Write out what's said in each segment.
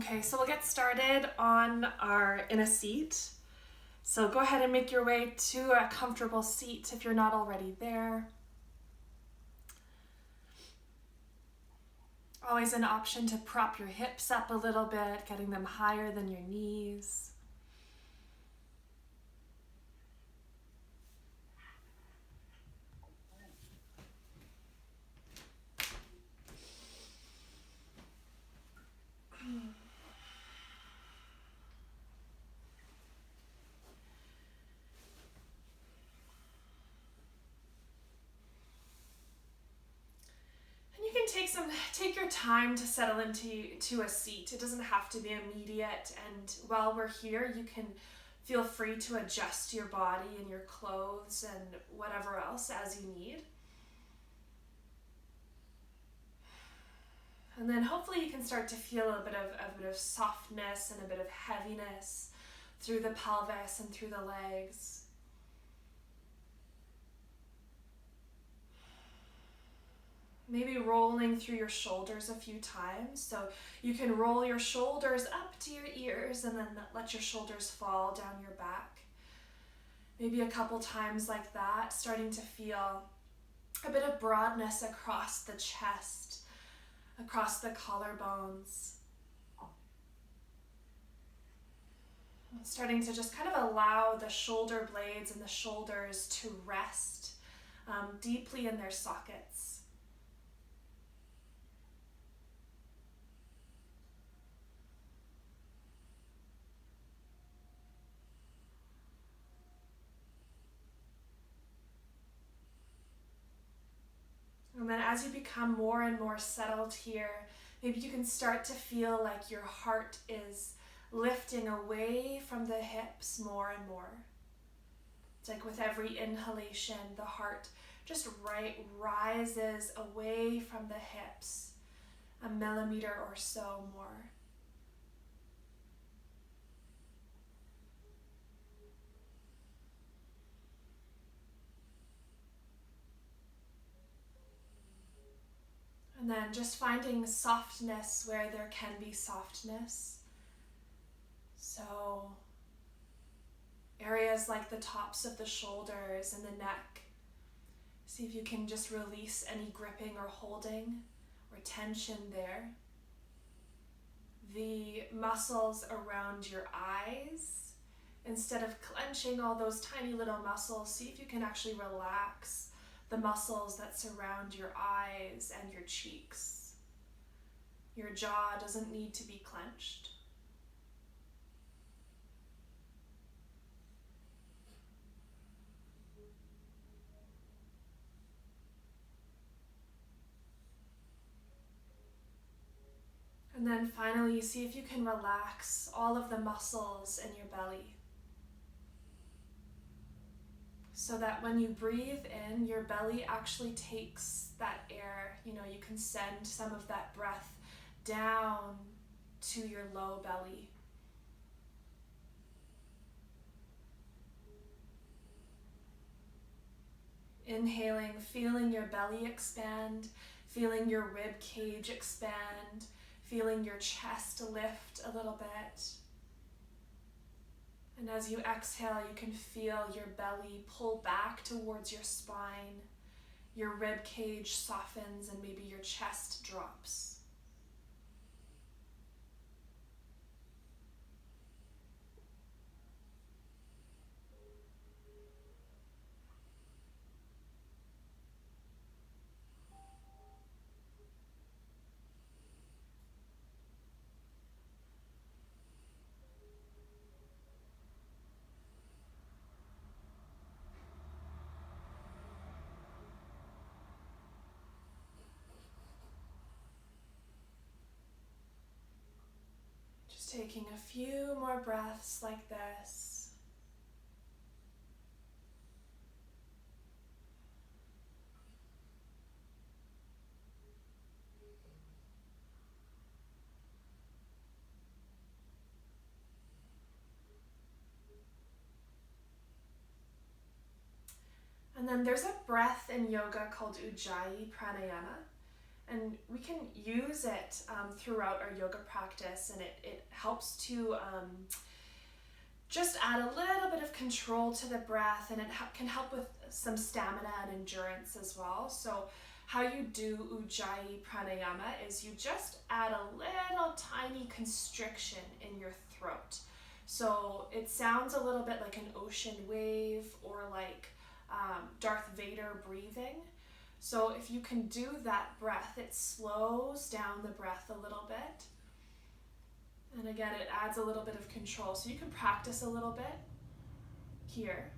Okay, so we'll get started in a seat. So go ahead and make your way to a comfortable seat if you're not already there. Always an option to prop your hips up a little bit, getting them higher than your knees. Take your time to settle into a seat. It doesn't have to be immediate, and while we're here, you can feel free to adjust your body and your clothes and whatever else as you need. And then hopefully you can start to feel a bit of softness and a bit of heaviness through the pelvis and through the legs. Maybe rolling through your shoulders a few times. So you can roll your shoulders up to your ears and then let your shoulders fall down your back. Maybe a couple times like that, starting to feel a bit of broadness across the chest, across the collarbones. Starting to just kind of allow the shoulder blades and the shoulders to rest deeply in their sockets. And then as you become more and more settled here, maybe you can start to feel like your heart is lifting away from the hips more and more. It's like with every inhalation, the heart just rises away from the hips, a millimeter or so more. And then just finding softness where there can be softness. So areas like the tops of the shoulders and the neck. See if you can just release any gripping or holding or tension there. The muscles around your eyes, instead of clenching all those tiny little muscles, see if you can actually relax the muscles that surround your eyes and your cheeks. Your jaw doesn't need to be clenched. And then finally, see if you can relax all of the muscles in your belly, so that when you breathe in, your belly actually takes that air. You can send some of that breath down to your low belly. Inhaling, feeling your belly expand, feeling your rib cage expand, feeling your chest lift a little bit. And as you exhale, you can feel your belly pull back towards your spine, your rib cage softens, and maybe your chest drops. Just taking a few more breaths like this. And then there's a breath in yoga called Ujjayi Pranayama. And we can use it throughout our yoga practice, and it helps to just add a little bit of control to the breath, and it can help with some stamina and endurance as well. So how you do Ujjayi Pranayama is you just add a little tiny constriction in your throat. So it sounds a little bit like an ocean wave or like Darth Vader breathing. So if you can do that breath, it slows down the breath a little bit. And again, it adds a little bit of control. So you can practice a little bit here.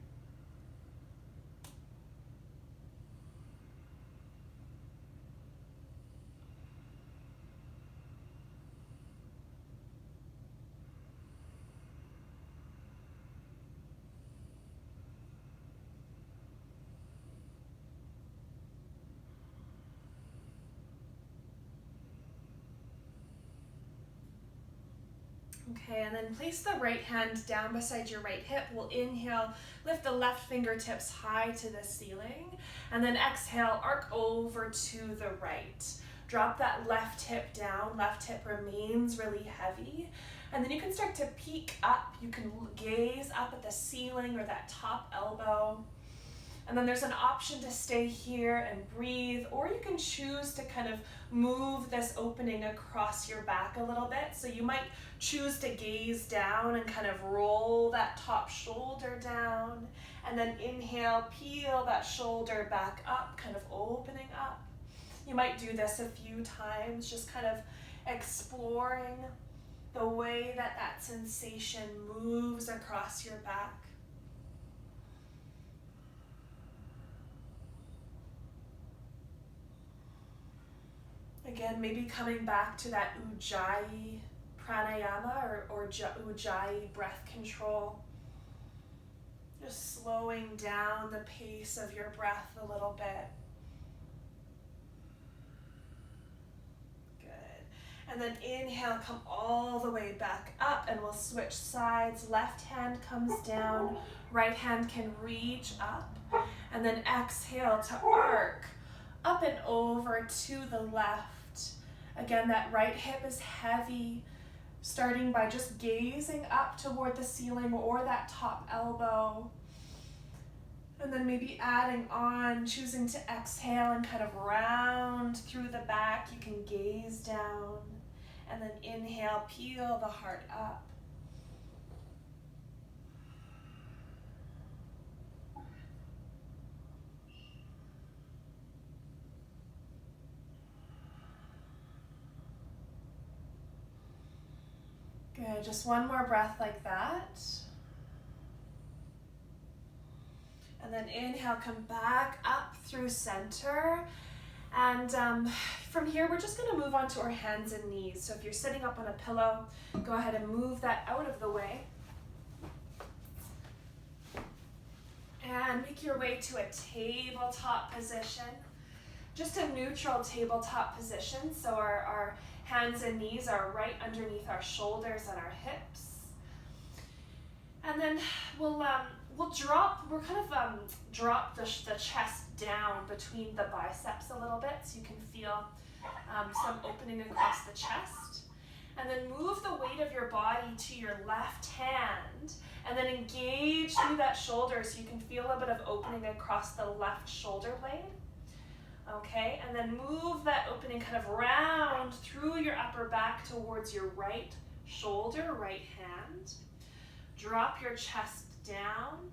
Okay, and then place the right hand down beside your right hip. We'll inhale, lift the left fingertips high to the ceiling, and then exhale, arc over to the right. Drop that left hip down, left hip remains really heavy, and then you can start to peek up. You can gaze up at the ceiling or that top elbow. And then there's an option to stay here and breathe, or you can choose to kind of move this opening across your back a little bit. So you might choose to gaze down and kind of roll that top shoulder down, and then inhale, peel that shoulder back up, kind of opening up. You might do this a few times, just kind of exploring the way that that sensation moves across your back. Again, maybe coming back to that Ujjayi Pranayama or Ujjayi breath control. Just slowing down the pace of your breath a little bit. Good. And then inhale, come all the way back up, and we'll switch sides. Left hand comes down, right hand can reach up. And then exhale to arc up and over to the left. Again, that right hip is heavy, starting by just gazing up toward the ceiling or that top elbow. And then maybe adding on, choosing to exhale and kind of round through the back. You can gaze down, and then inhale, peel the heart up. Good, just one more breath like that. And then inhale, come back up through center. And from here, we're just gonna move on to our hands and knees. So if you're sitting up on a pillow, go ahead and move that out of the way. And make your way to a tabletop position. Just a neutral tabletop position. So our hands and knees are right underneath our shoulders and our hips. And then we'll drop the chest down between the biceps a little bit, so you can feel some opening across the chest. And then move the weight of your body to your left hand, and then engage through that shoulder so you can feel a bit of opening across the left shoulder blade. Okay, and then move that opening kind of round through your upper back towards your right shoulder, right hand. Drop your chest down,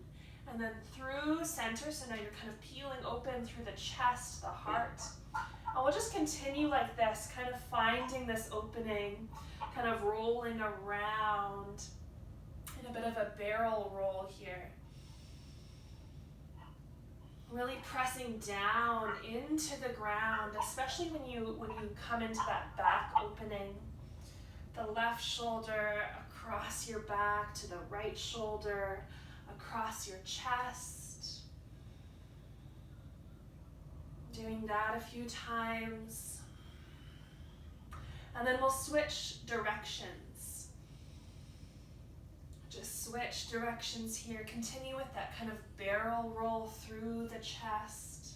and then through center, so now you're kind of peeling open through the chest, the heart. And we'll just continue like this, kind of finding this opening, kind of rolling around in a bit of a barrel roll here. Really pressing down into the ground, especially when you come into that back opening. The left shoulder across your back to the right shoulder, across your chest. Doing that a few times. And then we'll switch directions. Just switch directions here. Continue with that kind of barrel roll through the chest.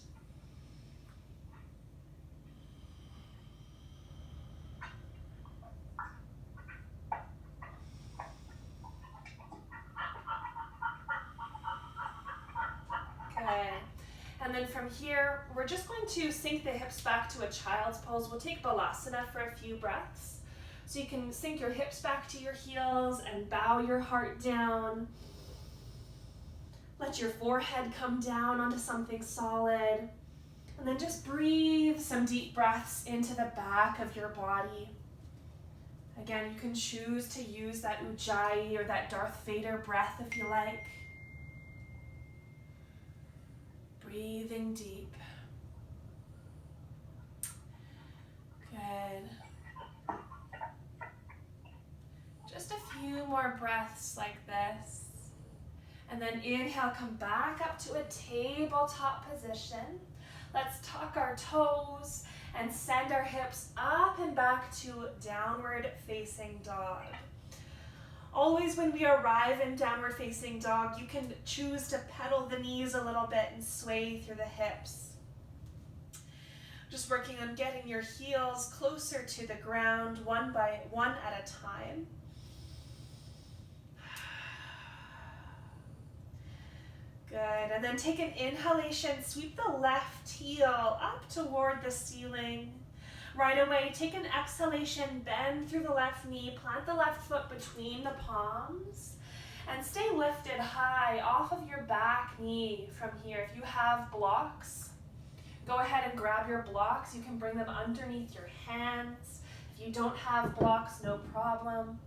then from here, we're just going to sink the hips back to a child's pose. We'll take Balasana for a few breaths. So you can sink your hips back to your heels and bow your heart down. Let your forehead come down onto something solid. And then just breathe some deep breaths into the back of your body. Again, you can choose to use that Ujjayi or that Darth Vader breath if you like. Breathing deep. Good. Just a few more breaths like this. And then inhale, come back up to a tabletop position. Let's tuck our toes and send our hips up and back to downward facing dog. Always when we arrive in downward facing dog, you can choose to pedal the knees a little bit and sway through the hips. Just working on getting your heels closer to the ground, one by one at a time. Good, and then take an inhalation, sweep the left heel up toward the ceiling. Right away, take an exhalation, bend through the left knee, plant the left foot between the palms, and stay lifted high off of your back knee from here. If you have blocks, go ahead and grab your blocks. You can bring them underneath your hands. If you don't have blocks, no problem.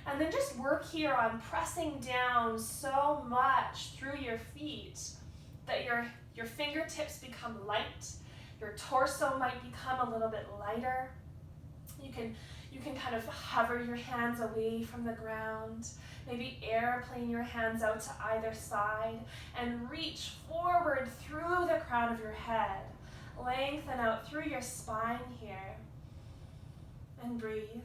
And then just work here on pressing down so much through your feet that your fingertips become light. Your torso might become a little bit lighter. You can kind of hover your hands away from the ground. Maybe airplane your hands out to either side and reach forward through the crown of your head. Lengthen out through your spine here. And breathe.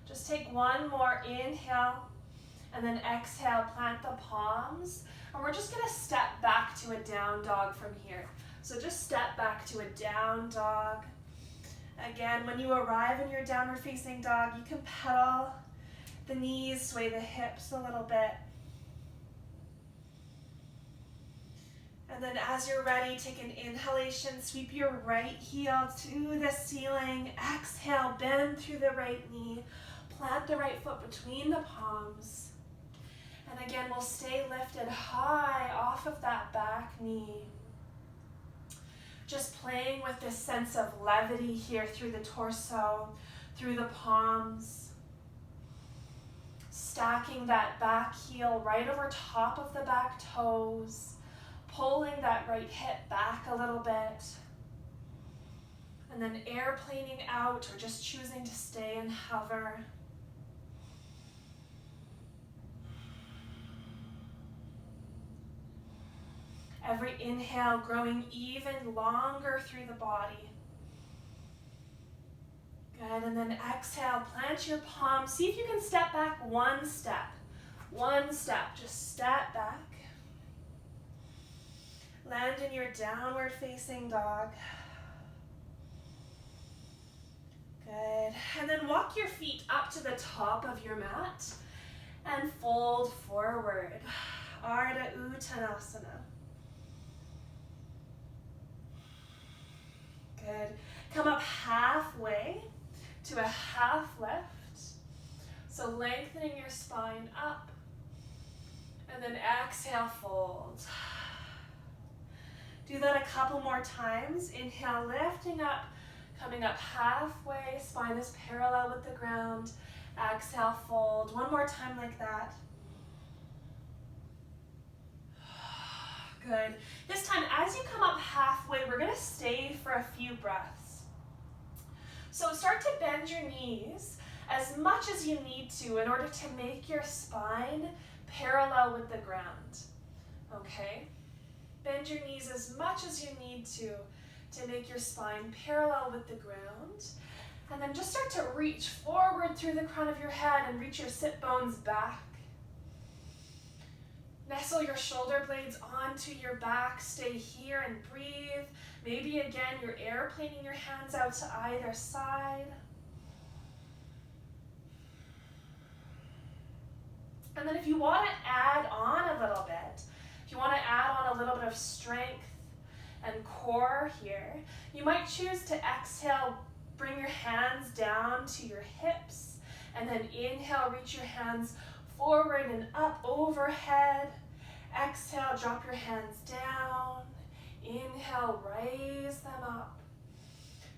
Just take one more inhale and then exhale, plant the palms. And we're just gonna step back to a down dog from here. So just step back to a down dog. Again, when you arrive in your downward facing dog, you can pedal the knees, sway the hips a little bit. And then as you're ready, take an inhalation, sweep your right heel to the ceiling. Exhale, bend through the right knee. Plant the right foot between the palms. And again, we'll stay lifted high off of that back knee. Just playing with this sense of levity here through the torso, through the palms. Stacking that back heel right over top of the back toes. Pulling that right hip back a little bit. And then airplaning out or just choosing to stay and hover. Every inhale growing even longer through the body. Good, and then exhale, plant your palms. See if you can step back one step. One step, just step back. Land in your downward facing dog. Good, and then walk your feet up to the top of your mat and fold forward. Ardha Uttanasana. Good. Come up halfway to a half lift. So lengthening your spine up. And then exhale, fold. Do that a couple more times. Inhale, lifting up, coming up halfway. Spine is parallel with the ground. Exhale, fold. One more time like that. Good. This time, as you come up halfway, we're going to stay for a few breaths. So start to bend your knees as much as you need to in order to make your spine parallel with the ground. Okay? Bend your knees as much as you need to make your spine parallel with the ground. And then just start to reach forward through the crown of your head and reach your sit bones back. Nestle your shoulder blades onto your back. Stay here and breathe. Maybe again, you're airplaning your hands out to either side. And then if you want to add on a little bit, If you want to add on a little bit of strength and core here, you might choose to exhale, bring your hands down to your hips, and then inhale, reach your hands forward and up overhead. Exhale, drop your hands down. Inhale, raise them up.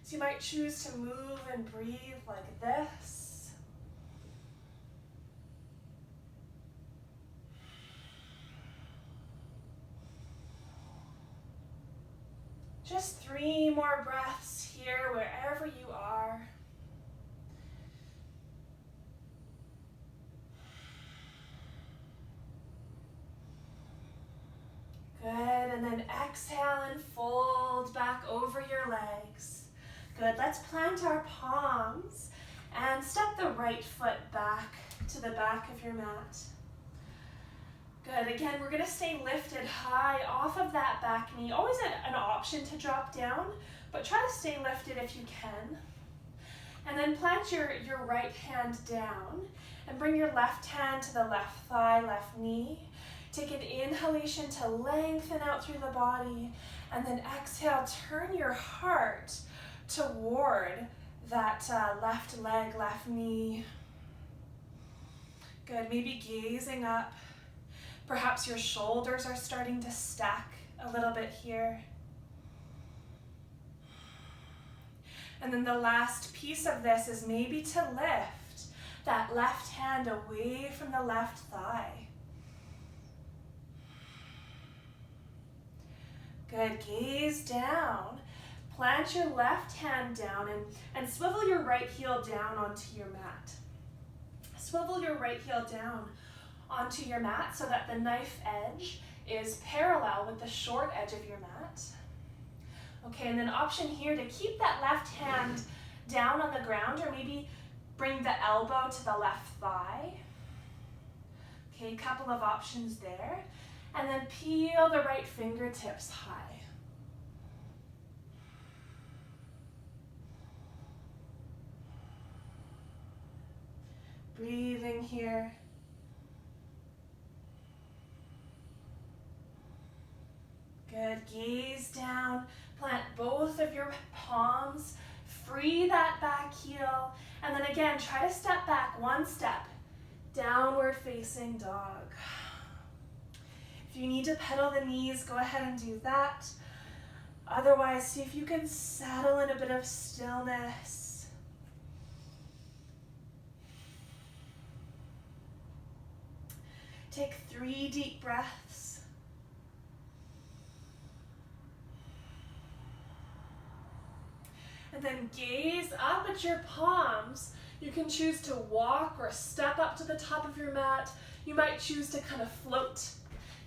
So you might choose to move and breathe like this. Just 3 more breaths here, wherever you are. Good, and then exhale and fold back over your legs. Good, let's plant our palms and step the right foot back to the back of your mat. Good, again, we're gonna stay lifted high off of that back knee. Always an option to drop down, but try to stay lifted if you can. And then plant your right hand down and bring your left hand to the left thigh, left knee. Take an inhalation to lengthen out through the body, and then exhale, turn your heart toward that left leg, left knee. Good, maybe gazing up. Perhaps your shoulders are starting to stack a little bit here. And then the last piece of this is maybe to lift that left hand away from the left thigh. Good, gaze down. Plant your left hand down and swivel your right heel down onto your mat. Swivel your right heel down onto your mat so that the knife edge is parallel with the short edge of your mat. Okay, and then option here to keep that left hand down on the ground, or maybe bring the elbow to the left thigh. Okay, a couple of options there. And then peel the right fingertips high. Breathing here. Good, gaze down, plant both of your palms, free that back heel, and then again, try to step back 1 step, downward facing dog. If you need to pedal the knees, go ahead and do that. Otherwise, see if you can settle in a bit of stillness. Take 3 deep breaths. And then gaze up at your palms. You can choose to walk or step up to the top of your mat. You might choose to kind of float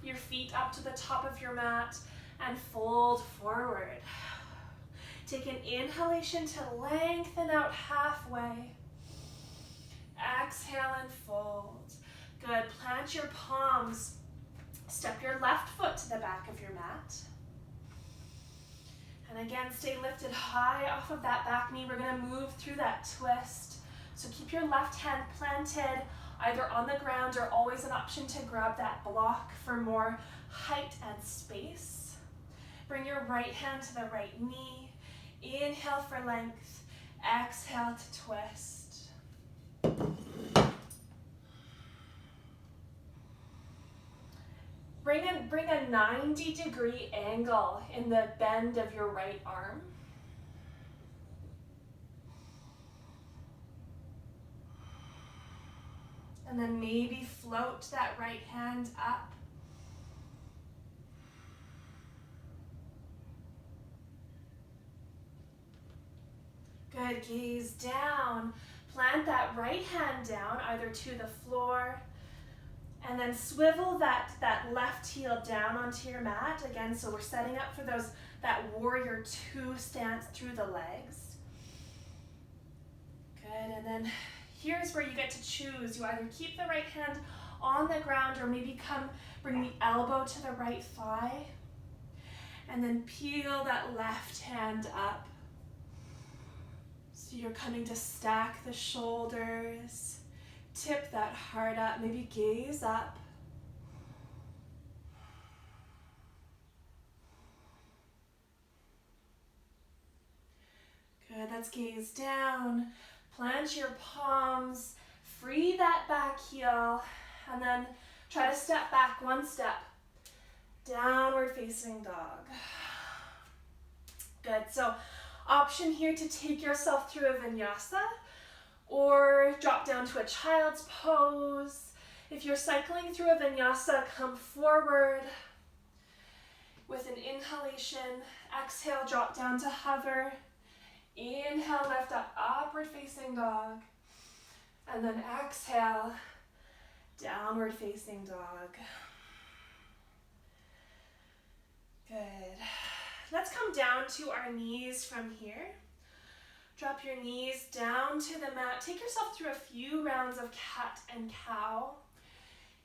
your feet up to the top of your mat and fold forward. Take an inhalation to lengthen out halfway. Exhale and fold. Good, plant your palms. Step your left foot to the back of your mat. And again, stay lifted high off of that back knee. We're gonna move through that twist. So keep your left hand planted either on the ground, or always an option to grab that block for more height and space. Bring your right hand to the right knee. Inhale for length. Exhale to twist. Bring a 90-degree angle in the bend of your right arm. And then maybe float that right hand up. Good, gaze down. Plant that right hand down, either to the floor, and then swivel that left heel down onto your mat. Again, so we're setting up for that warrior 2 stance through the legs. Good, and then here's where you get to choose. You either keep the right hand on the ground, or maybe bring the elbow to the right thigh, and then peel that left hand up. So you're coming to stack the shoulders, tip that heart up, maybe gaze up. Good, let's gaze down. Plant your palms. Free that back heel. And then try to step back one step. Downward facing dog. Good, so option here to take yourself through a vinyasa or drop down to a child's pose. If you're cycling through a vinyasa, come forward with an inhalation. Exhale, drop down to hover. Inhale, lift up, upward facing dog. And then exhale, downward facing dog. Good. Let's come down to our knees from here. Drop your knees down to the mat. Take yourself through a few rounds of cat and cow.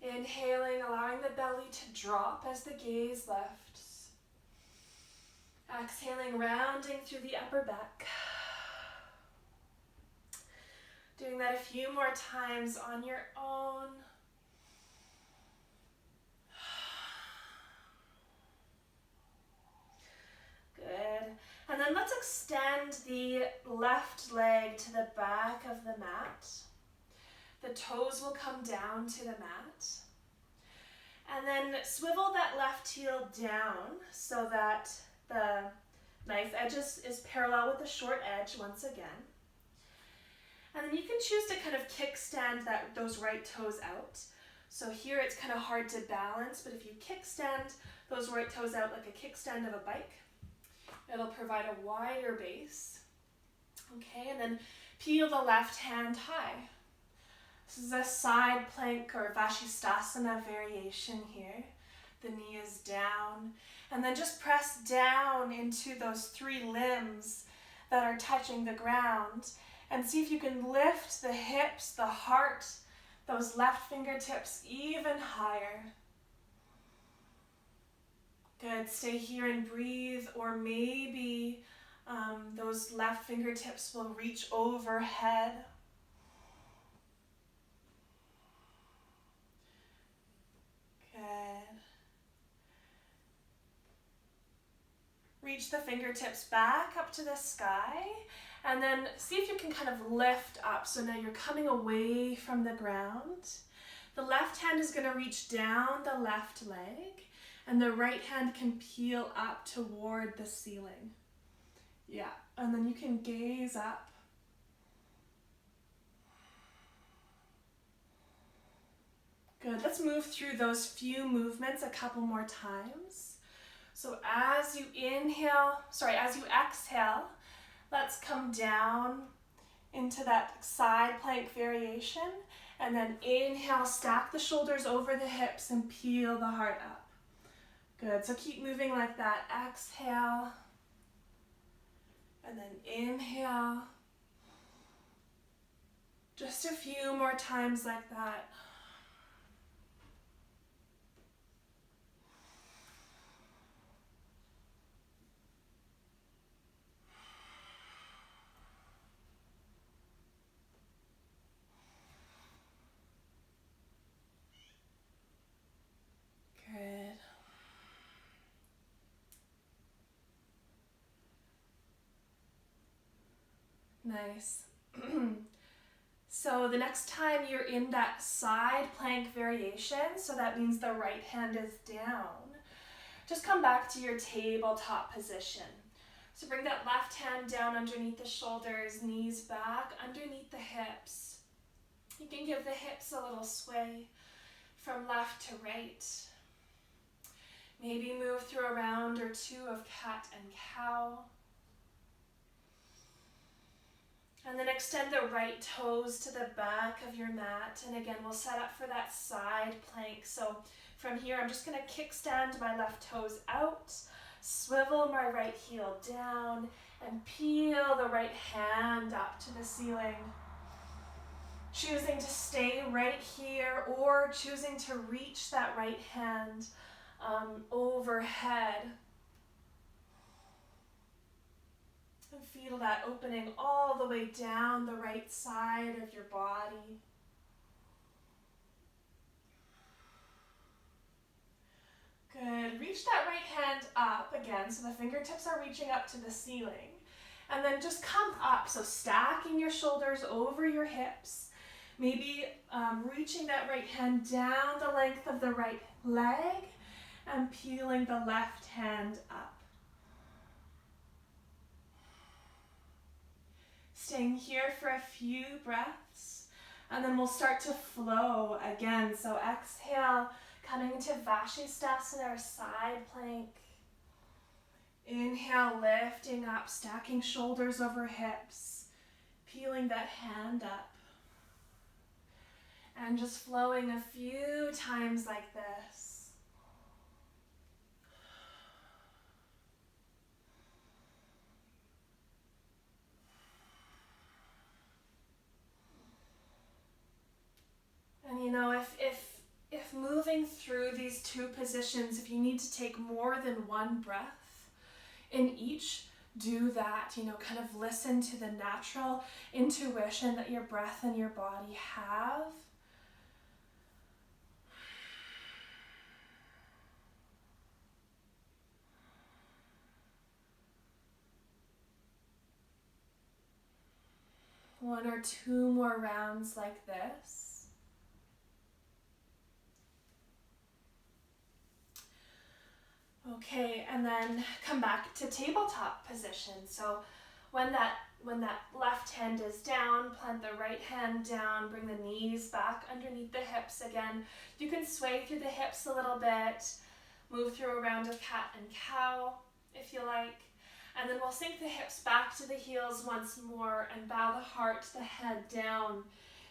Inhaling, allowing the belly to drop as the gaze lifts. Exhaling, rounding through the upper back. Doing that a few more times on your own. Good. And then let's extend the left leg to the back of the mat. The toes will come down to the mat. And then swivel that left heel down so that the knife edge is parallel with the short edge once again. And then you can choose to kind of kickstand those right toes out. So here it's kind of hard to balance, but if you kickstand those right toes out like a kickstand of a bike, it'll provide a wider base. Okay, and then peel the left hand high. This is a side plank or Vashisthasana variation here. The knee is down. And then just press down into those three limbs that are touching the ground. And see if you can lift the hips, the heart, those left fingertips even higher. Good, stay here and breathe, or maybe those left fingertips will reach overhead. Good. Reach the fingertips back up to the sky, and then see if you can kind of lift up. So now you're coming away from the ground. The left hand is going to reach down the left leg, and the right hand can peel up toward the ceiling. Yeah, and then you can gaze up. Good, let's move through those few movements a couple more times. So as you exhale, let's come down into that side plank variation, and then inhale, stack the shoulders over the hips and peel the heart up. Good, so keep moving like that. Exhale, and then inhale. Just a few more times like that. Good. Nice. So the next time you're in that side plank variation, so that means the right hand is down, just come back to your tabletop position. So bring that left hand down underneath the shoulders, knees back, underneath the hips. You can give the hips a little sway from left to right. Maybe move through a round or two of cat and cow. And then extend the right toes to the back of your mat. And again, we'll set up for that side plank. So from here, I'm just going to kickstand my left toes out, swivel my right heel down, and peel the right hand up to the ceiling. Choosing to stay right here or choosing to reach that right hand overhead. And feel that opening all the way down the right side of your body. Good. Reach that right hand up again, so the fingertips are reaching up to the ceiling. And then just come up, so stacking your shoulders over your hips. Maybe reaching that right hand down the length of the right leg and peeling the left hand up. Staying here for a few breaths, and then we'll start to flow again. So exhale, coming into Vashisthasana or side plank. Inhale, lifting up, stacking shoulders over hips, peeling that hand up. And just flowing a few times like this. And you know, if moving through these two positions, if you need to take more than one breath in each, do that. You know, kind of listen to the natural intuition that your breath and your body have. One or two more rounds like this. Okay, and then come back to tabletop position. So when that left hand is down, plant the right hand down, bring the knees back underneath the hips again. You can sway through the hips a little bit, move through a round of cat and cow if you like. And then we'll sink the hips back to the heels once more and bow the heart, the head down.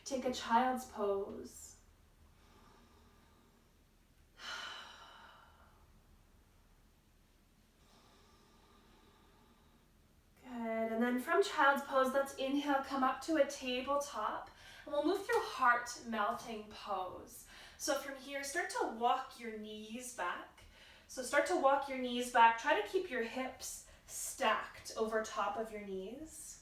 Take a child's pose. Good. And then from child's pose, let's inhale, come up to a tabletop. And we'll move through heart melting pose. So from here, start to walk your knees back. So start to walk your knees back. Try to keep your hips stacked over top of your knees.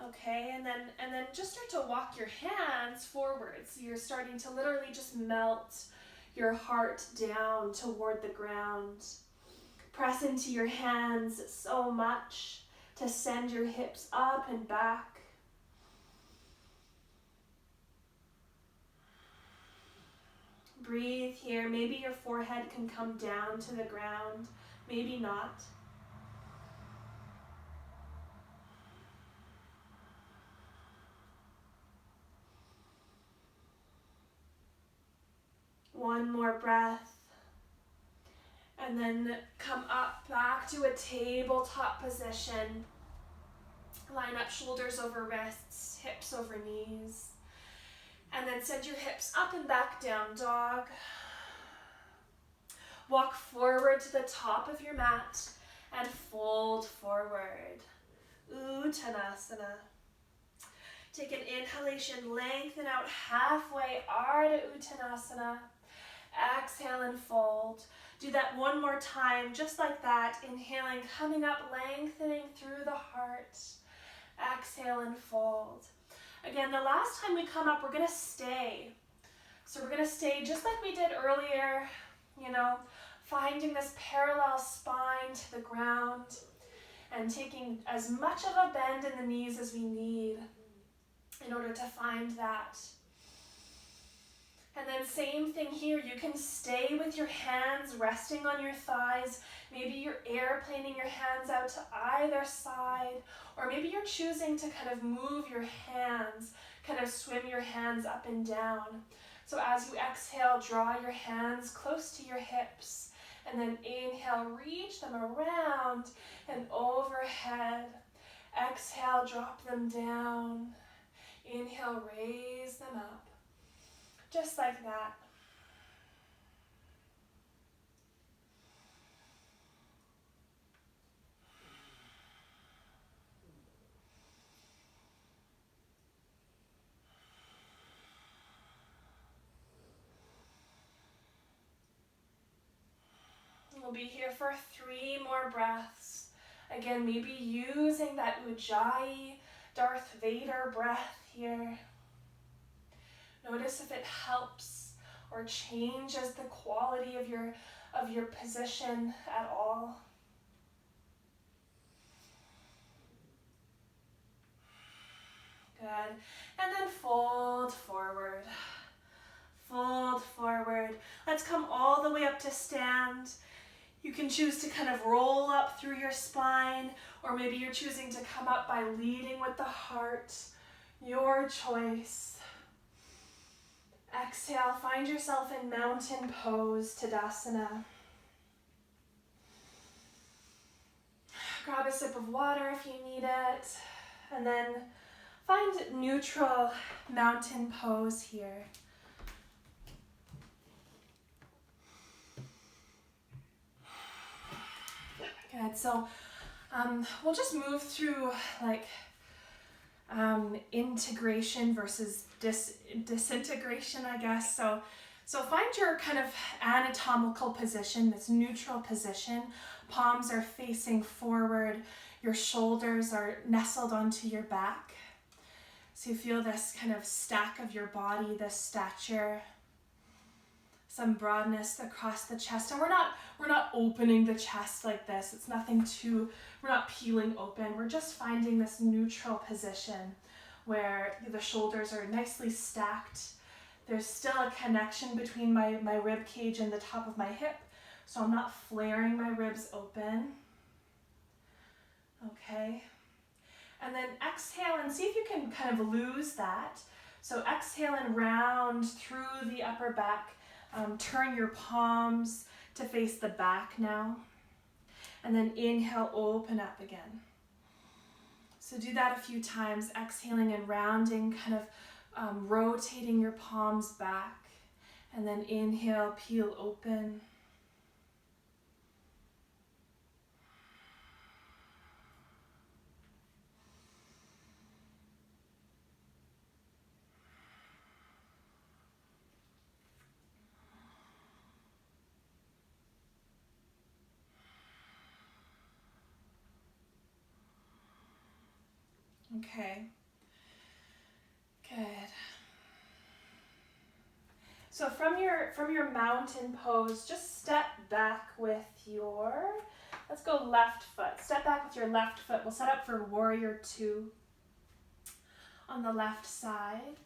Okay, and then just start to walk your hands forward. So you're starting to literally just melt your heart down toward the ground. Press into your hands so much to send your hips up and back. Breathe here. Maybe your forehead can come down to the ground, maybe not. One more breath. And then come up back to a tabletop position. Line up shoulders over wrists, hips over knees. And then send your hips up and back, down dog. Walk forward to the top of your mat and fold forward. Uttanasana. Take an inhalation, lengthen out halfway, Ardha Uttanasana. Exhale and fold. Do that one more time, just like that. Inhaling, coming up, lengthening through the heart. Exhale and fold. Again, the last time we come up, we're going to stay. So we're going to stay just like we did earlier, you know, finding this parallel spine to the ground and taking as much of a bend in the knees as we need in order to find that. And then same thing here, you can stay with your hands resting on your thighs. Maybe you're airplaning your hands out to either side, or maybe you're choosing to kind of move your hands, kind of swim your hands up and down. So as you exhale, draw your hands close to your hips, and then inhale, reach them around and overhead. Exhale, drop them down. Inhale, raise them up. Just like that. We'll be here for 3 more breaths. Again, maybe using that Ujjayi, Darth Vader breath here. Notice if it helps or changes the quality of your position at all. Good. And then fold forward. Fold forward. Let's come all the way up to stand. You can choose to kind of roll up through your spine, or maybe you're choosing to come up by leading with the heart. Your choice. Exhale, find yourself in mountain pose, Tadasana. Grab a sip of water if you need it, and then find neutral mountain pose here. Good, so we'll just move through like integration versus disintegration, I guess. So find your kind of anatomical position, this neutral position. Palms are facing forward. Your shoulders are nestled onto your back. So you feel this kind of stack of your body, this stature, some broadness across the chest. And we're not opening the chest like this. It's nothing too, we're not peeling open. We're just finding this neutral position where the shoulders are nicely stacked. There's still a connection between my rib cage and the top of my hip, so I'm not flaring my ribs open. Okay. And then exhale and see if you can kind of lose that. So exhale and round through the upper back. Turn your palms to face the back now. And then inhale, open up again. So do that a few times, exhaling and rounding, kind of rotating your palms back. And then inhale, peel open. Okay, good. So from your mountain pose, just step back with your, let's go left foot. Step back with your left foot. We'll set up for warrior two on the left side.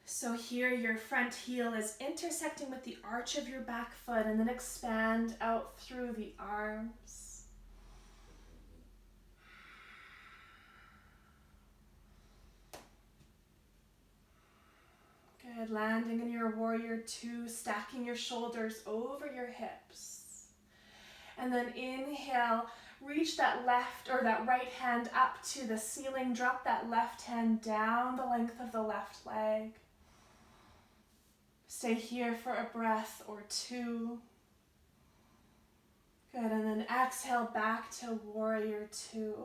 So here your front heel is intersecting with the arch of your back foot, and then expand out through the arms. Good, landing in your warrior two, stacking your shoulders over your hips. And then inhale, reach that left or that right hand up to the ceiling, drop that left hand down the length of the left leg. Stay here for a breath or two. Good, and then exhale back to warrior two.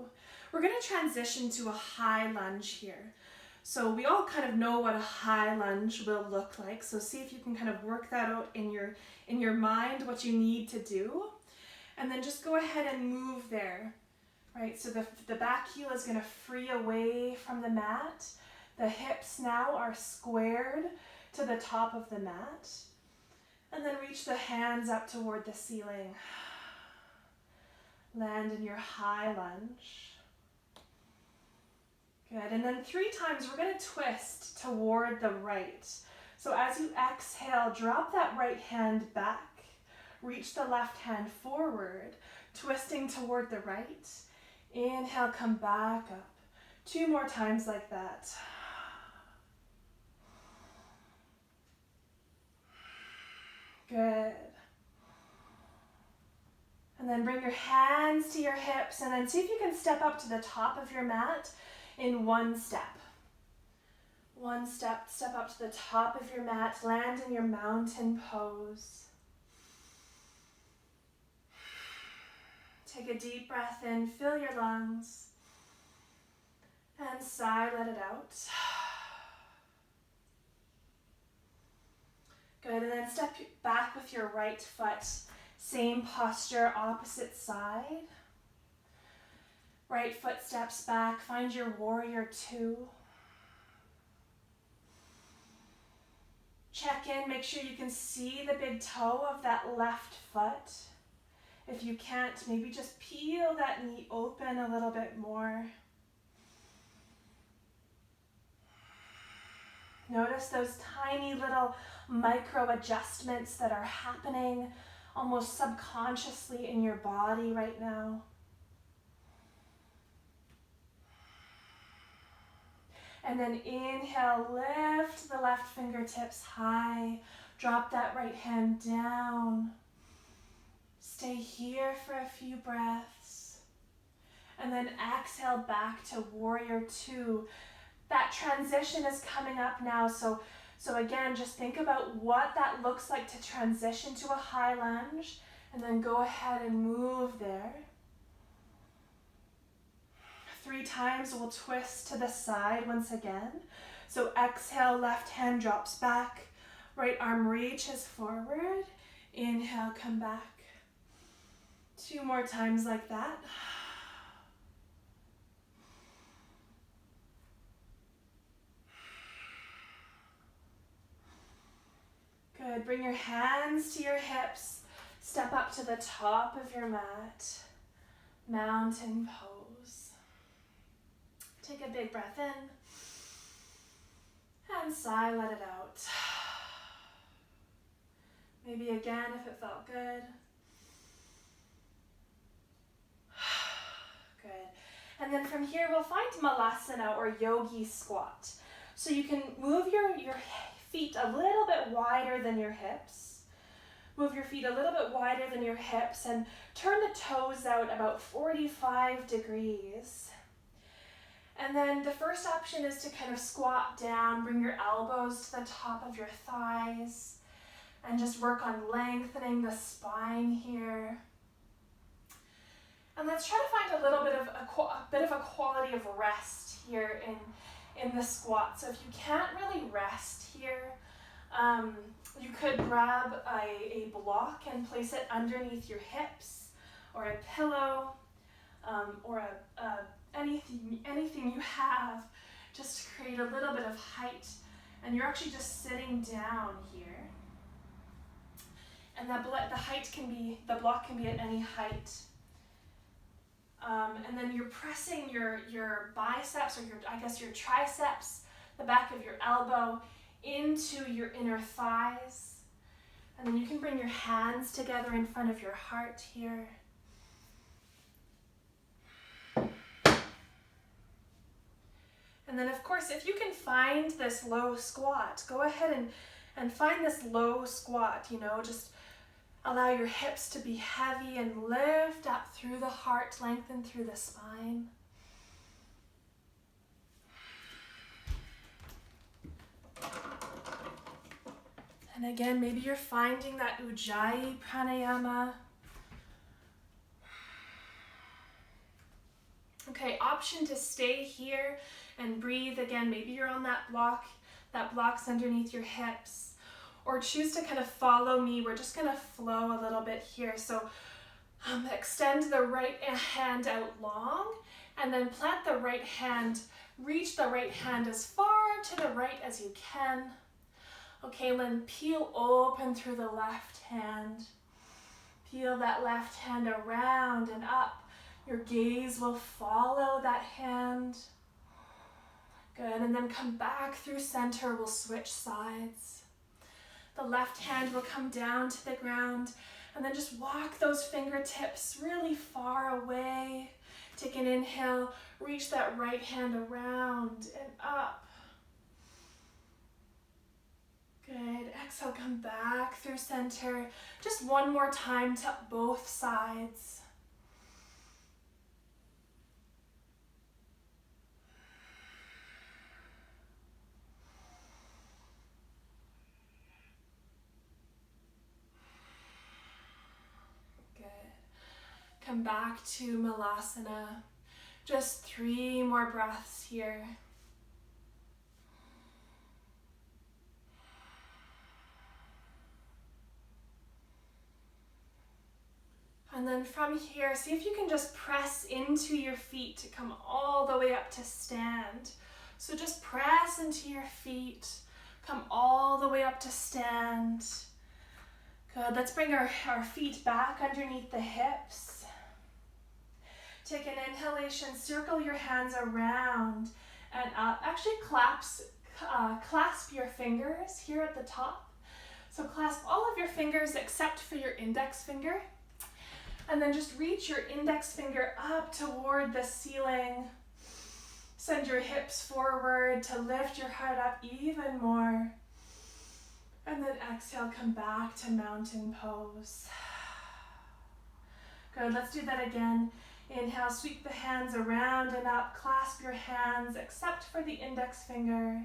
We're gonna transition to a high lunge here. So we all kind of know what a high lunge will look like. So see if you can kind of work that out in your mind, what you need to do. And then just go ahead and move there, right? So the back heel is gonna free away from the mat. The hips now are squared to the top of the mat. And then reach the hands up toward the ceiling. Land in your high lunge. Good, and then 3 times we're going to twist toward the right. So as you exhale, drop that right hand back. Reach the left hand forward, twisting toward the right. Inhale, come back up. 2 more times like that. Good. And then bring your hands to your hips, and then see if you can step up to the top of your mat in one step. One step, step up to the top of your mat, land in your mountain pose. Take a deep breath in, fill your lungs, and sigh, let it out. Good, and then step back with your right foot. Same posture, opposite side. Right foot steps back, find your warrior two. Check in, make sure you can see the big toe of that left foot. If you can't, maybe just peel that knee open a little bit more. Notice those tiny little micro adjustments that are happening almost subconsciously in your body right now. And then inhale, lift the left fingertips high. Drop that right hand down. Stay here for a few breaths. And then exhale back to warrior two. That transition is coming up now. So again, just think about what that looks like to transition to a high lunge. And then go ahead and move there. 3 times we'll twist to the side once again. So exhale, left hand drops back. Right arm reaches forward. Inhale, come back. 2 more times like that. Good. Bring your hands to your hips. Step up to the top of your mat. Mountain pose. Take a big breath in. And sigh, let it out. Maybe again if it felt good. Good. And then from here we'll find Malasana or Yogi squat. So you can move your feet a little bit wider than your hips. Move your feet a little bit wider than your hips and turn the toes out about 45 degrees. And then the first option is to kind of squat down, bring your elbows to the top of your thighs, and just work on lengthening the spine here. And let's try to find a little bit of a quality of rest here in the squat. So if you can't really rest here, you could grab a block and place it underneath your hips, or a pillow, or anything you have, just to create a little bit of height. And you're actually just sitting down here. And the block can be at any height. And then you're pressing your biceps, or your triceps, the back of your elbow, into your inner thighs. And then you can bring your hands together in front of your heart here. And then of course, if you can find this low squat, go ahead and find this low squat, just allow your hips to be heavy and lift up through the heart, lengthen through the spine. And again, maybe you're finding that Ujjayi pranayama. Okay, option to stay here and breathe again. Maybe you're on that block's underneath your hips. Or choose to kind of follow me. We're just going to flow a little bit here. So extend the right hand out long, and then plant the right hand, reach the right hand as far to the right as you can. Okay, then peel open through the left hand. Peel that left hand around and up. Your gaze will follow that hand. Good, and then come back through center. We'll switch sides. The left hand will come down to the ground, and then just walk those fingertips really far away. Take an inhale, reach that right hand around and up. Good, exhale, come back through center. Just one more time to both sides. Come back to Malasana. Just 3 more breaths here. And then from here, see if you can just press into your feet to come all the way up to stand. So just press into your feet, come all the way up to stand. Good, let's bring our feet back underneath the hips. Take an inhalation, circle your hands around and up. Actually clasp your fingers here at the top. So clasp all of your fingers except for your index finger. And then just reach your index finger up toward the ceiling. Send your hips forward to lift your heart up even more. And then exhale, come back to mountain pose. Good, let's do that again. Inhale, sweep the hands around and up. Clasp your hands except for the index finger.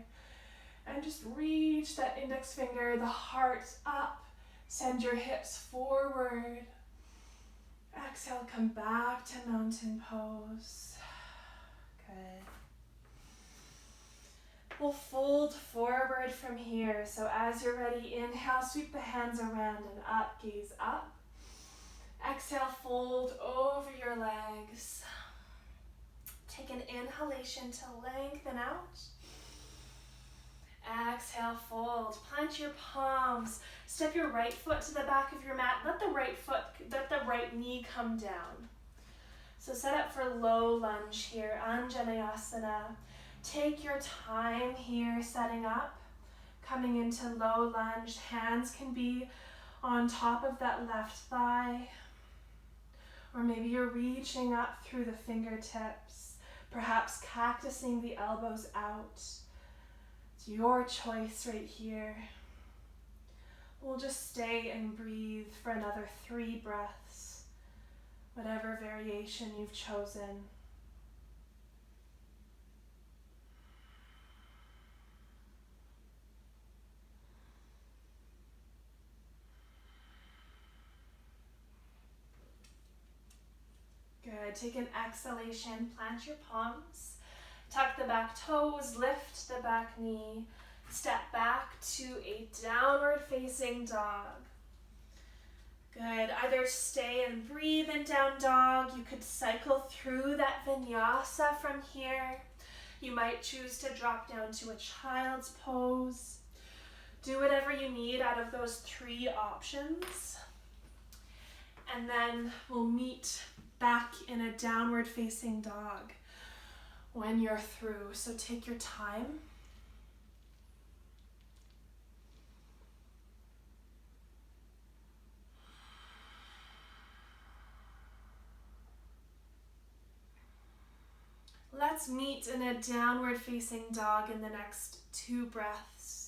And just reach that index finger, the heart up. Send your hips forward. Exhale, come back to mountain pose. Good. We'll fold forward from here. So as you're ready, inhale, sweep the hands around and up, gaze up. Exhale, fold over your legs. Take an inhalation to lengthen out. Exhale, fold. Plant your palms. Step your right foot to the back of your mat. Let the right knee come down. So set up for low lunge here, Anjaneyasana. Take your time here setting up. Coming into low lunge. Hands can be on top of that left thigh. Or maybe you're reaching up through the fingertips. Perhaps cactusing the elbows out. It's your choice right here. We'll just stay and breathe for another 3 breaths, whatever variation you've chosen. Good. Take an exhalation, plant your palms. Tuck the back toes, lift the back knee, step back to a downward facing dog. Good, either stay and breathe in down dog. You could cycle through that vinyasa from here. You might choose to drop down to a child's pose. Do whatever you need out of those 3 options. And then we'll meet back in a downward facing dog when you're through. So take your time. Let's meet in a downward facing dog in the next 2 breaths.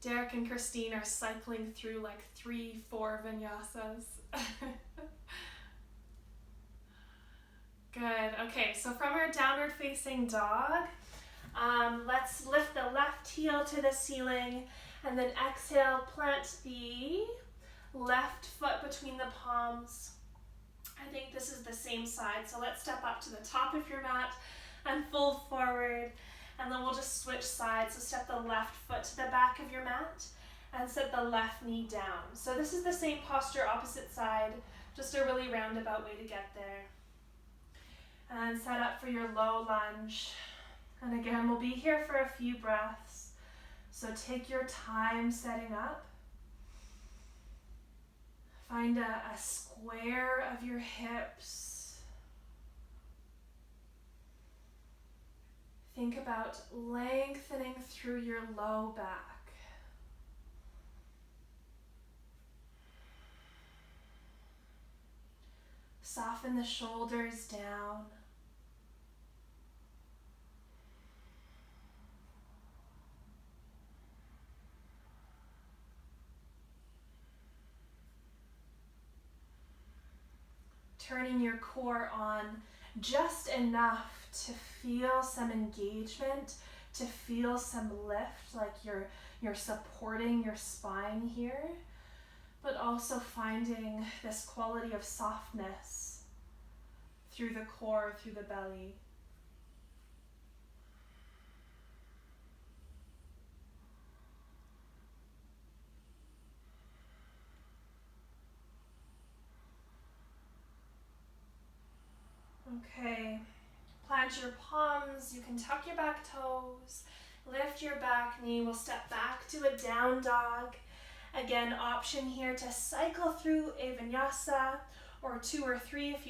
Derek and Christine are cycling through like 3-4 vinyasas. Good. Okay, so from our downward facing dog, let's lift the left heel to the ceiling and then exhale, plant the left foot between the palms. I think this is the same side, so let's step up to the top of your mat and fold forward. And then we'll just switch sides. So step the left foot to the back of your mat and set the left knee down. So this is the same posture, opposite side, just a really roundabout way to get there. And set up for your low lunge. And again, we'll be here for a few breaths. So take your time setting up. Find a square of your hips. Think about lengthening through your low back. Soften the shoulders down. Turning your core on just enough to feel some engagement, to feel some lift, like you're supporting your spine here, but also finding this quality of softness through the core, through the belly. Okay, plant your palms, you can tuck your back toes, lift your back knee, we'll step back to a down dog. Again, option here to cycle through a vinyasa or 2 or 3 if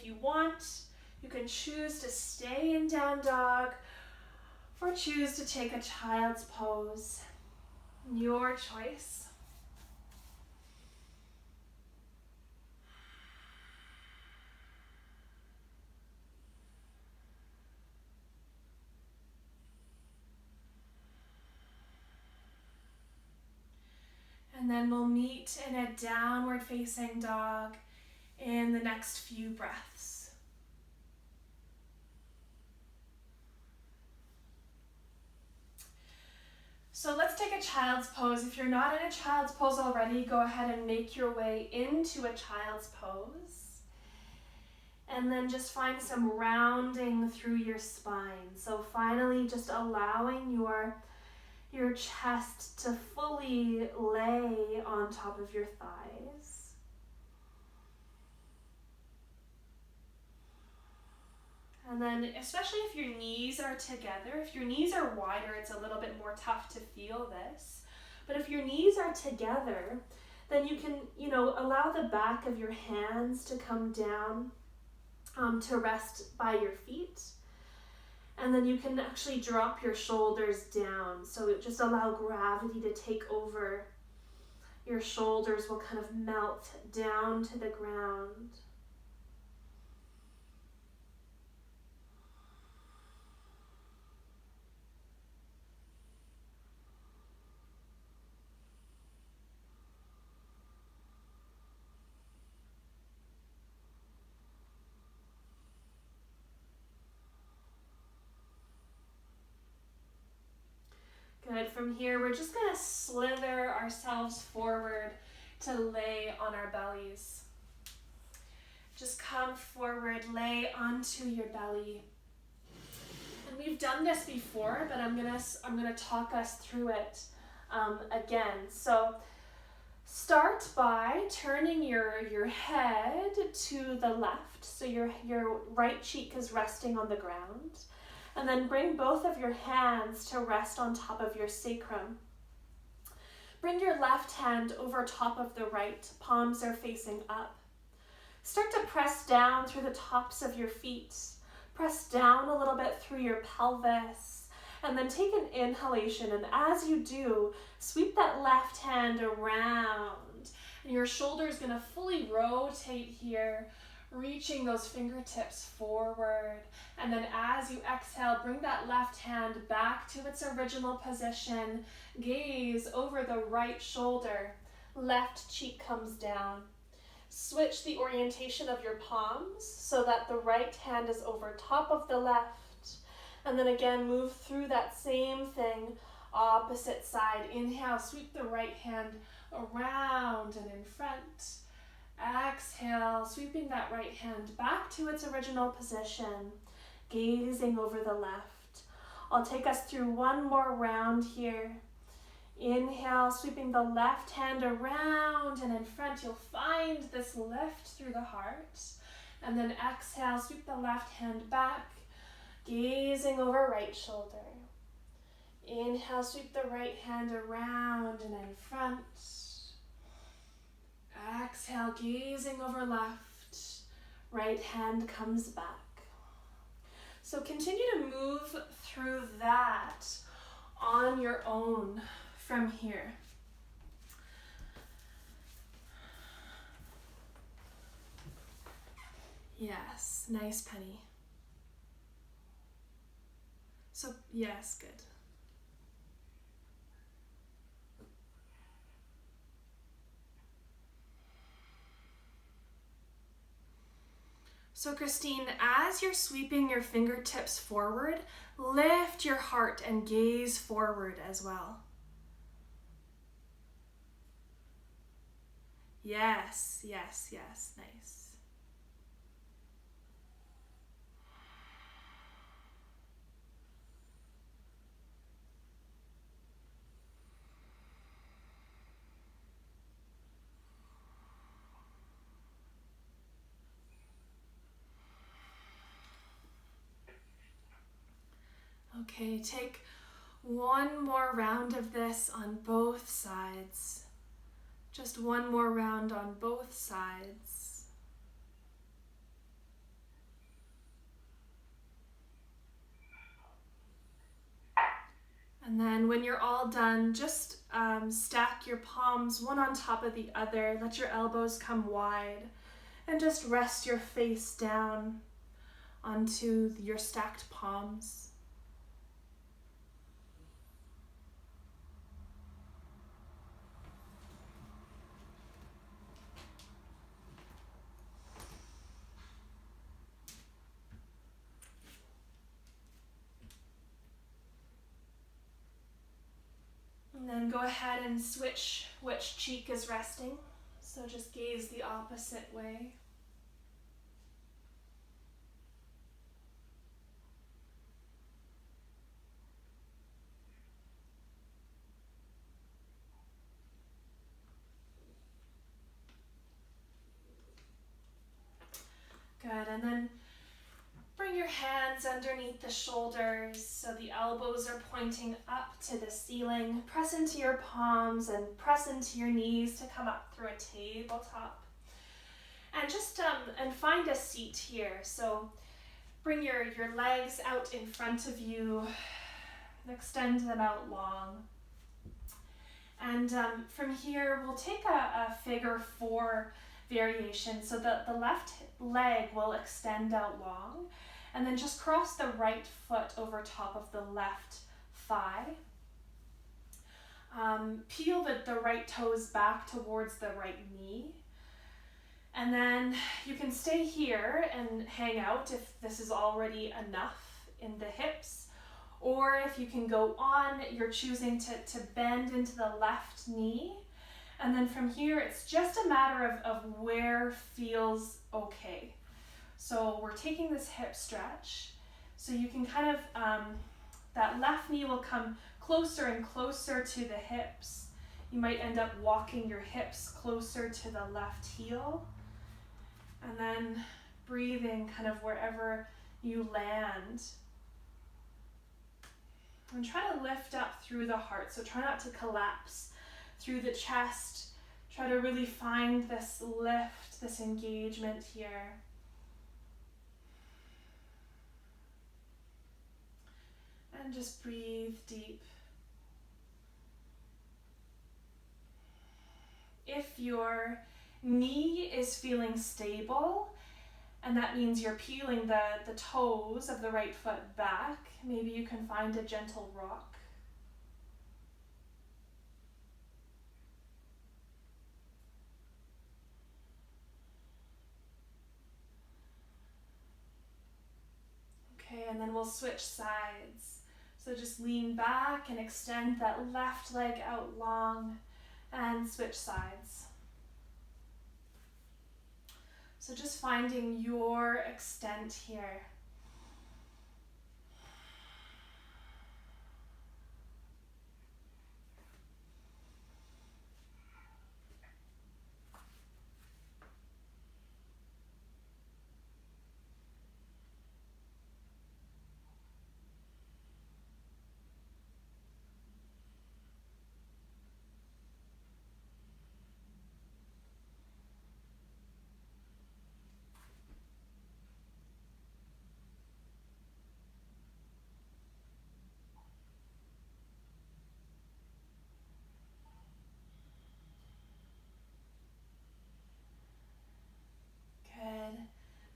you want. You can choose to stay in down dog or choose to take a child's pose. Your choice. And then we'll meet in a downward facing dog in the next few breaths. So let's take a child's pose. If you're not in a child's pose already, go ahead and make your way into a child's pose. And then just find some rounding through your spine. So finally just allowing your chest to fully lay on top of your thighs. And then especially if your knees are together, if your knees are wider, it's a little bit more tough to feel this. But if your knees are together, then you can, allow the back of your hands to come down to rest by your feet. And then you can actually drop your shoulders down. So just allow gravity to take over. Your shoulders will kind of melt down to the ground. Good. From here, we're just going to slither ourselves forward to lay on our bellies. Just come forward, lay onto your belly. And we've done this before, but I'm gonna talk us through it again. So start by turning your head to the left, so your right cheek is resting on the ground. And then bring both of your hands to rest on top of your sacrum. Bring your left hand over top of the right, palms are facing up. Start to press down through the tops of your feet. Press down a little bit through your pelvis. And then take an inhalation, and as you do, sweep that left hand around. And your shoulder is going to fully rotate here, reaching those fingertips forward. And then as you exhale, bring that left hand back to its original position. Gaze over the right shoulder. Left cheek comes down. Switch the orientation of your palms so that the right hand is over top of the left. And then again, move through that same thing, opposite side. Inhale, sweep the right hand around and in front. Exhale, sweeping that right hand back to its original position, gazing over the left. I'll take us through one more round here. Inhale, sweeping the left hand around and in front. You'll find this lift through the heart. And then exhale, sweep the left hand back, gazing over right shoulder. Inhale, sweep the right hand around and in front. Exhale, gazing over left. Right hand comes back. So continue to move through that on your own from here. Yes, nice, Penny. So, yes, good. So Christine, as you're sweeping your fingertips forward, lift your heart and gaze forward as well. Yes, yes, yes, nice. Okay, take one more round of this on both sides. Just one more round on both sides. And then when you're all done, just stack your palms one on top of the other. Let your elbows come wide and just rest your face down onto your stacked palms. And then go ahead and switch which cheek is resting. So just gaze the opposite way. Good, and then bring your hands underneath the shoulders so the elbows are pointing up to the ceiling. Press into your palms and press into your knees to come up through a tabletop. And just and find a seat here. So bring your legs out in front of you, extend them out long. And from here, we'll take a figure 4 variation. So the left leg will extend out long, and then just cross the right foot over top of the left thigh. Peel the right toes back towards the right knee. And then you can stay here and hang out if this is already enough in the hips. Or if you can go on, you're choosing to bend into the left knee. And then from here, it's just a matter of where feels okay. So we're taking this hip stretch. So you can kind of, that left knee will come closer and closer to the hips. You might end up walking your hips closer to the left heel. And then breathing kind of wherever you land. And try to lift up through the heart. So try not to collapse through the chest. Try to really find this lift, this engagement here. And just breathe deep. If your knee is feeling stable, and that means you're peeling the toes of the right foot back, maybe you can find a gentle rock. Okay, and then we'll switch sides. So just lean back and extend that left leg out long and switch sides. So just finding your extent here.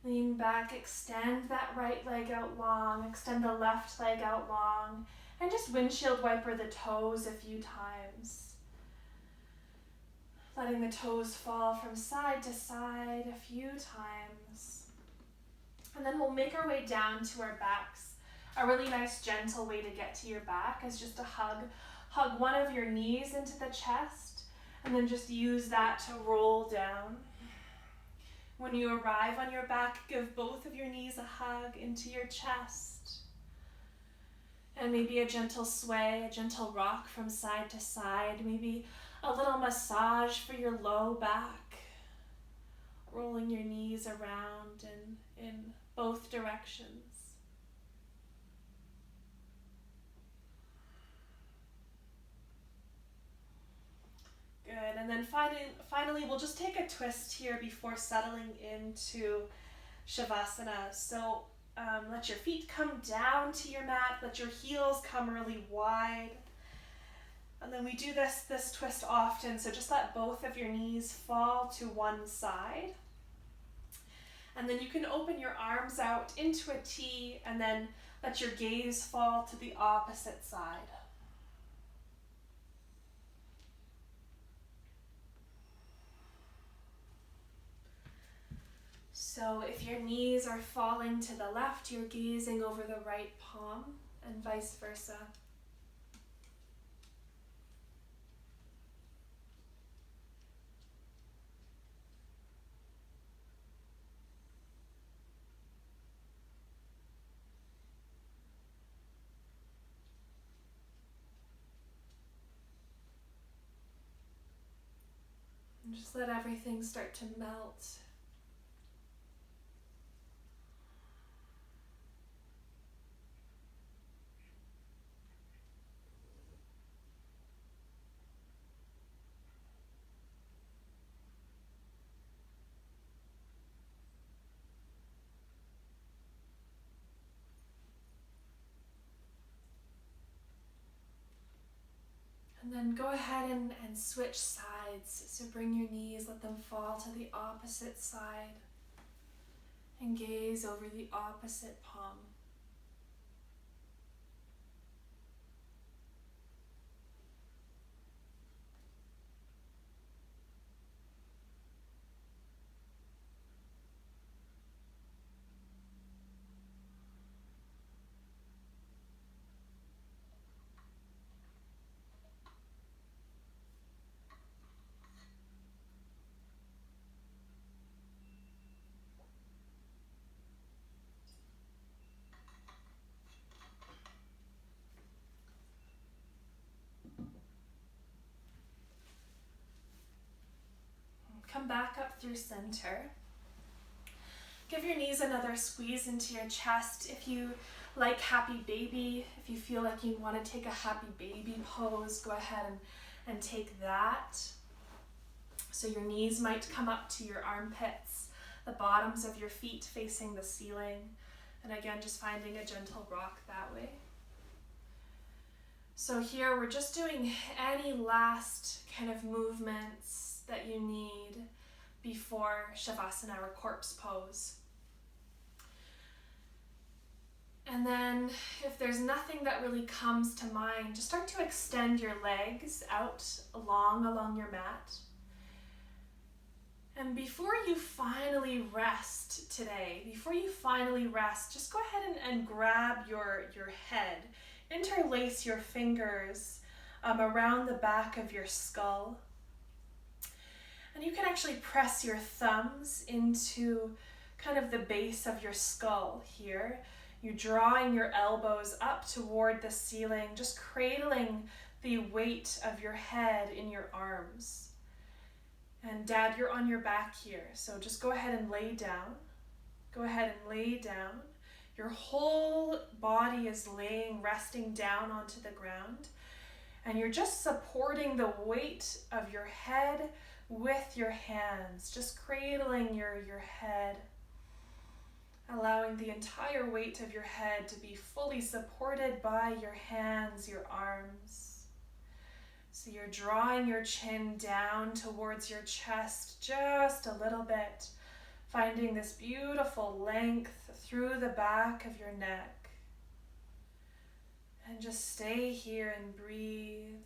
Lean back, extend that right leg out long, extend the left leg out long, and just windshield wiper the toes a few times. Letting the toes fall from side to side a few times. And then we'll make our way down to our backs. A really nice gentle way to get to your back is just to hug one of your knees into the chest, and then just use that to roll down. When you arrive on your back, give both of your knees a hug into your chest. And maybe a gentle sway, a gentle rock from side to side. Maybe a little massage for your low back. Rolling your knees around in both directions. Good, and then finally we'll just take a twist here before settling into Shavasana. So let your feet come down to your mat. Let your heels come really wide. And then we do this twist often, so just let both of your knees fall to one side. And then you can open your arms out into a T and then let your gaze fall to the opposite side. So if your knees are falling to the left, you're gazing over the right palm, and vice versa. And just let everything start to melt. And then go ahead and switch sides. So bring your knees, let them fall to the opposite side. And gaze over the opposite palm. Come back up through center. Give your knees another squeeze into your chest. If you like happy baby, if you feel like you want to take a happy baby pose, go ahead and take that. So your knees might come up to your armpits, the bottoms of your feet facing the ceiling. And again, just finding a gentle rock that way. So here we're just doing any last kind of movements that you need before Shavasana or corpse pose. And then if there's nothing that really comes to mind, just start to extend your legs out along your mat. And before you finally rest today, just go ahead and grab your head. Interlace your fingers around the back of your skull. And you can actually press your thumbs into kind of the base of your skull here. You're drawing your elbows up toward the ceiling, just cradling the weight of your head in your arms. And Dad, you're on your back here, so just go ahead and lay down. Go ahead and lay down. Your whole body is resting down onto the ground. And you're just supporting the weight of your head with your hands, just cradling your head, allowing the entire weight of your head to be fully supported by your hands, your arms. So you're drawing your chin down towards your chest just a little bit, finding this beautiful length through the back of your neck. And just stay here and breathe.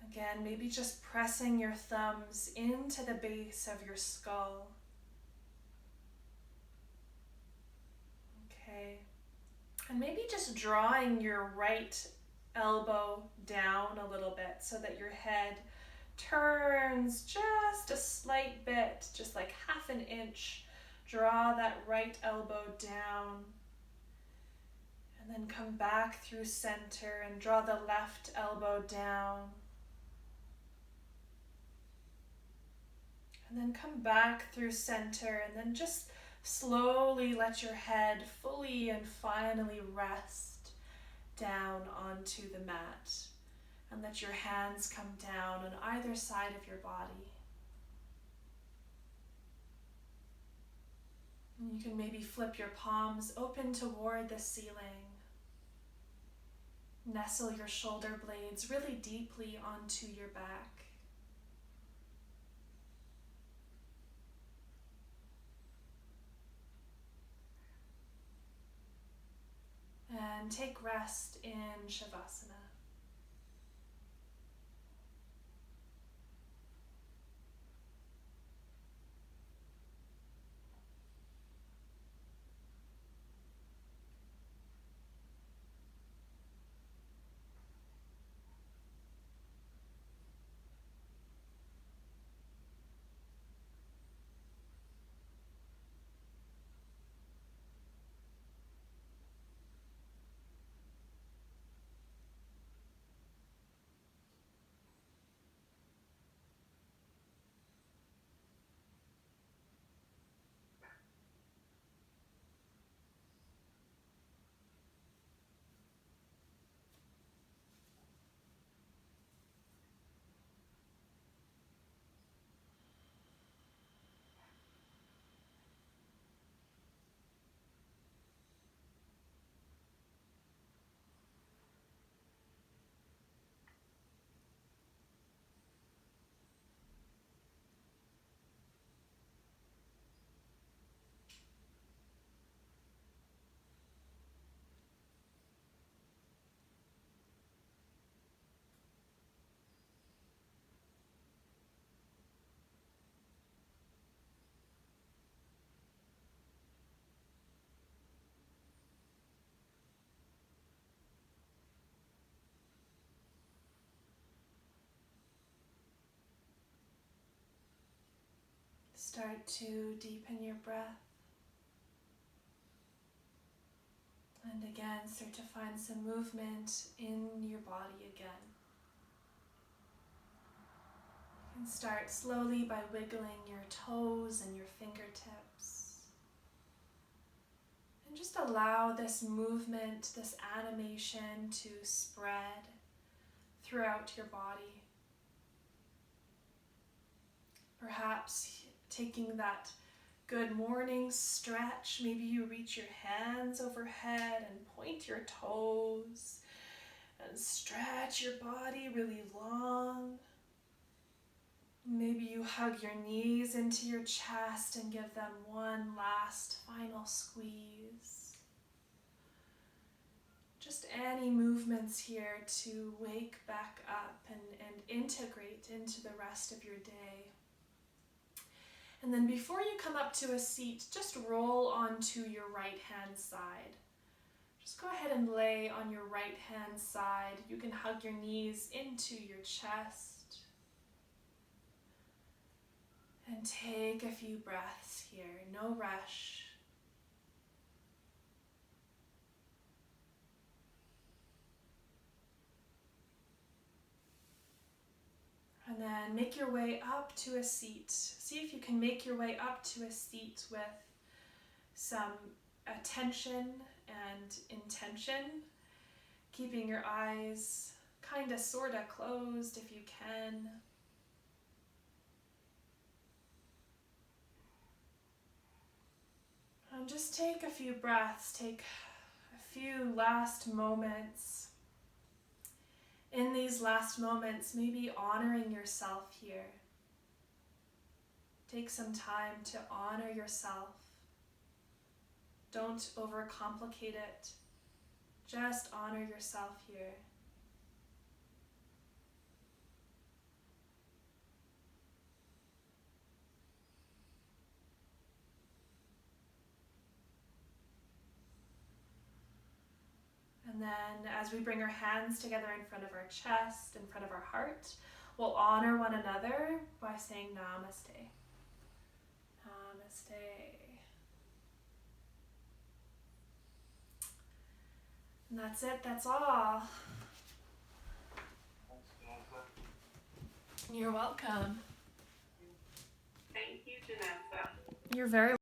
Again, maybe just pressing your thumbs into the base of your skull. Okay. And maybe just drawing your right elbow down a little bit so that your head turns just a slight bit, just like half an inch. Draw that right elbow down. And then come back through center and draw the left elbow down. And then come back through center and then just slowly let your head fully and finally rest down onto the mat. And let your hands come down on either side of your body. And you can maybe flip your palms open toward the ceiling. Nestle your shoulder blades really deeply onto your back. And take rest in Shavasana. Start to deepen your breath. And again, start to find some movement in your body again. And start slowly by wiggling your toes and your fingertips. And just allow this movement, this animation to spread throughout your body. Perhaps taking that good morning stretch. Maybe you reach your hands overhead and point your toes and stretch your body really long. Maybe you hug your knees into your chest and give them one last final squeeze. Just any movements here to wake back up and integrate into the rest of your day. And then before you come up to a seat, just roll onto your right hand side. Just go ahead and lay on your right hand side. You can hug your knees into your chest. And take a few breaths here, no rush. And then make your way up to a seat. See if you can make your way up to a seat with some attention and intention. Keeping your eyes kinda sorta closed if you can. And just take a few breaths, take a few last moments. In these last moments, maybe honoring yourself here. Take some time to honor yourself. Don't overcomplicate it. Just honor yourself here. And then as we bring our hands together in front of our chest, in front of our heart, we'll honor one another by saying Namaste. Namaste. And that's it, that's all. Thanks, Genessa. You're welcome. Thank you, Genessa. You're very